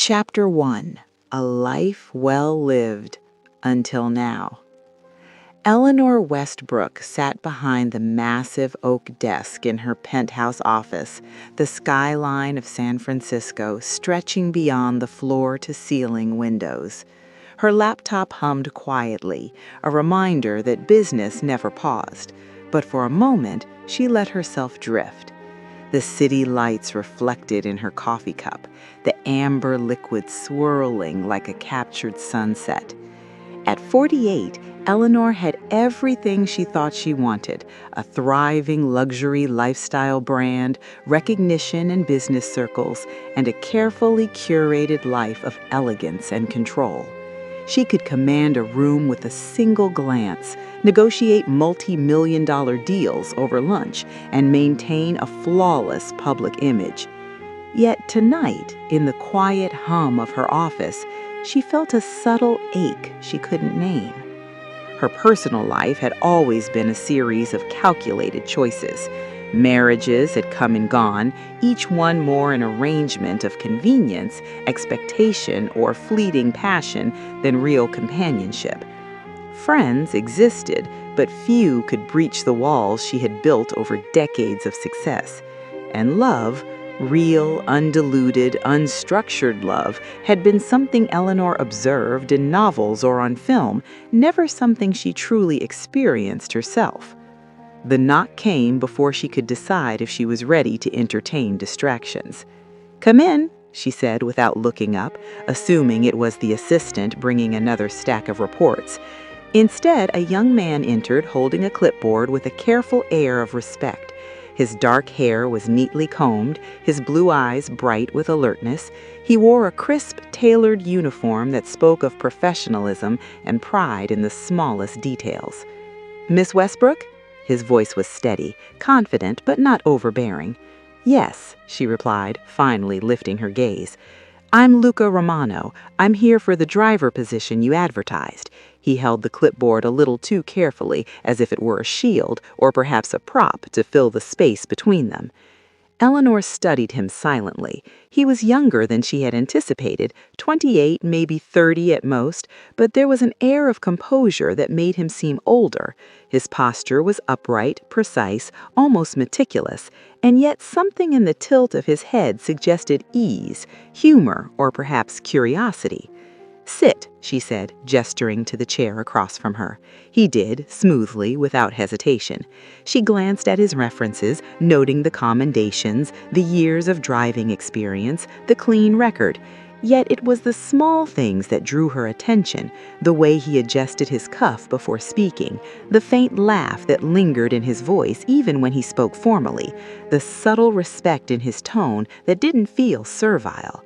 Chapter 1. A Life Well Lived Until Now. Eleanor Westbrook sat behind the massive oak desk in her penthouse office, the skyline of San Francisco stretching beyond the floor-to-ceiling windows. Her laptop hummed quietly, a reminder that business never paused. But for a moment, she let herself drift. The city lights reflected in her coffee cup, the amber liquid swirling like a captured sunset. At 48, Eleanor had everything she thought she wanted: a thriving luxury lifestyle brand, recognition in business circles, and a carefully curated life of elegance and control. She could command a room with a single glance, negotiate multi-million-dollar deals over lunch, and maintain a flawless public image. Yet tonight, in the quiet hum of her office, she felt a subtle ache she couldn't name. Her personal life had always been a series of calculated choices. Marriages had come and gone, each one more an arrangement of convenience, expectation, or fleeting passion than real companionship. Friends existed, but few could breach the walls she had built over decades of success. And love, real, undiluted, unstructured love, had been something Eleanor observed in novels or on film, never something she truly experienced herself. The knock came before she could decide if she was ready to entertain distractions. "Come in," she said without looking up, assuming it was the assistant bringing another stack of reports. Instead, a young man entered holding a clipboard with a careful air of respect. His dark hair was neatly combed, his blue eyes bright with alertness. He wore a crisp, tailored uniform that spoke of professionalism and pride in the smallest details. "Miss Westbrook?" His voice was steady, confident, but not overbearing. "Yes," she replied, finally lifting her gaze. "I'm Luca Romano. I'm here for the driver position you advertised." He held the clipboard a little too carefully, as if it were a shield, or perhaps a prop to fill the space between them. Eleanor studied him silently. He was younger than she had anticipated, 28, maybe 30 at most, but there was an air of composure that made him seem older. His posture was upright, precise, almost meticulous, and yet something in the tilt of his head suggested ease, humor, or perhaps curiosity. "Sit," she said, gesturing to the chair across from her. He did, smoothly, without hesitation. She glanced at his references, noting the commendations, the years of driving experience, the clean record. Yet it was the small things that drew her attention: the way he adjusted his cuff before speaking, the faint laugh that lingered in his voice even when he spoke formally, the subtle respect in his tone that didn't feel servile.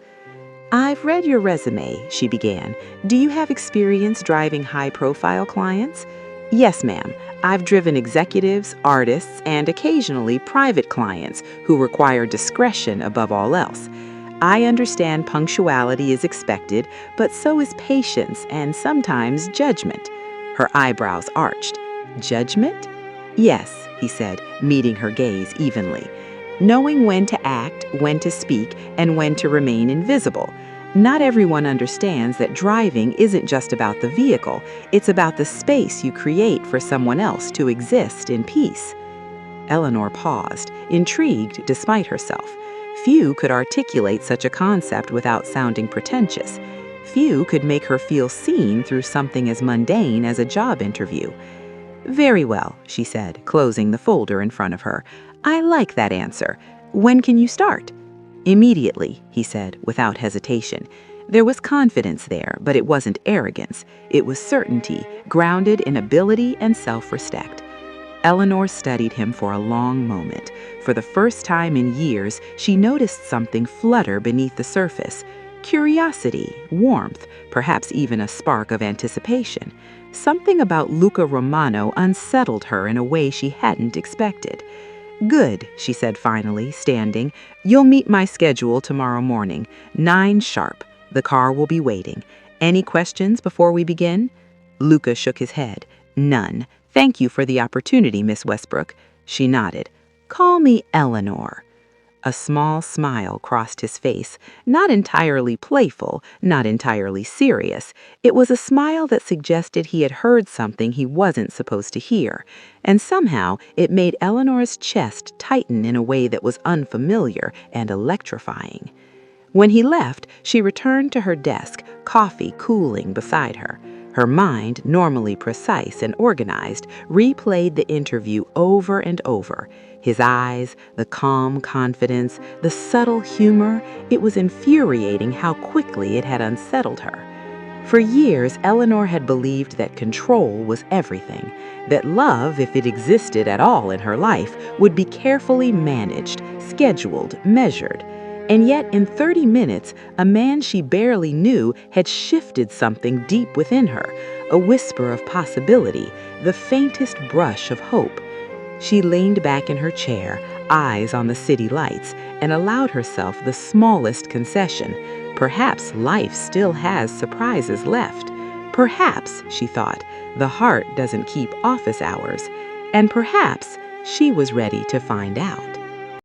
"I've read your resume," she began. "Do you have experience driving high-profile clients?" "Yes, ma'am. I've driven executives, artists, and occasionally private clients who require discretion above all else. I understand punctuality is expected, but so is patience and sometimes judgment." Her eyebrows arched. "Judgment?" "Yes," he said, meeting her gaze evenly. "Knowing when to act, when to speak, and when to remain invisible. Not everyone understands that driving isn't just about the vehicle, it's about the space you create for someone else to exist in peace." Eleanor paused, intrigued despite herself. Few could articulate such a concept without sounding pretentious. Few could make her feel seen through something as mundane as a job interview. "Very well," she said, closing the folder in front of her. "I like that answer. When can you start?" "Immediately," he said, without hesitation. There was confidence there, but it wasn't arrogance. It was certainty, grounded in ability and self-respect. Eleanor studied him for a long moment. For the first time in years, she noticed something flutter beneath the surface. Curiosity, warmth, perhaps even a spark of anticipation. Something about Luca Romano unsettled her in a way she hadn't expected. "Good," she said finally, standing. "You'll meet my schedule tomorrow morning, 9 sharp. The car will be waiting. Any questions before we begin?" Luca shook his head. "None. Thank you for the opportunity, Miss Westbrook." She nodded. "Call me Eleanor." A small smile crossed his face, not entirely playful, not entirely serious. It was a smile that suggested he had heard something he wasn't supposed to hear, and somehow it made Eleanor's chest tighten in a way that was unfamiliar and electrifying. When he left, she returned to her desk, coffee cooling beside her. Her mind, normally precise and organized, replayed the interview over and over. His eyes, the calm confidence, the subtle humor, it was infuriating how quickly it had unsettled her. For years, Eleanor had believed that control was everything, that love, if it existed at all in her life, would be carefully managed, scheduled, measured. And yet, in 30 minutes, a man she barely knew had shifted something deep within her, a whisper of possibility, the faintest brush of hope. She leaned back in her chair, eyes on the city lights, and allowed herself the smallest concession. Perhaps life still has surprises left. Perhaps, she thought, the heart doesn't keep office hours. And perhaps she was ready to find out.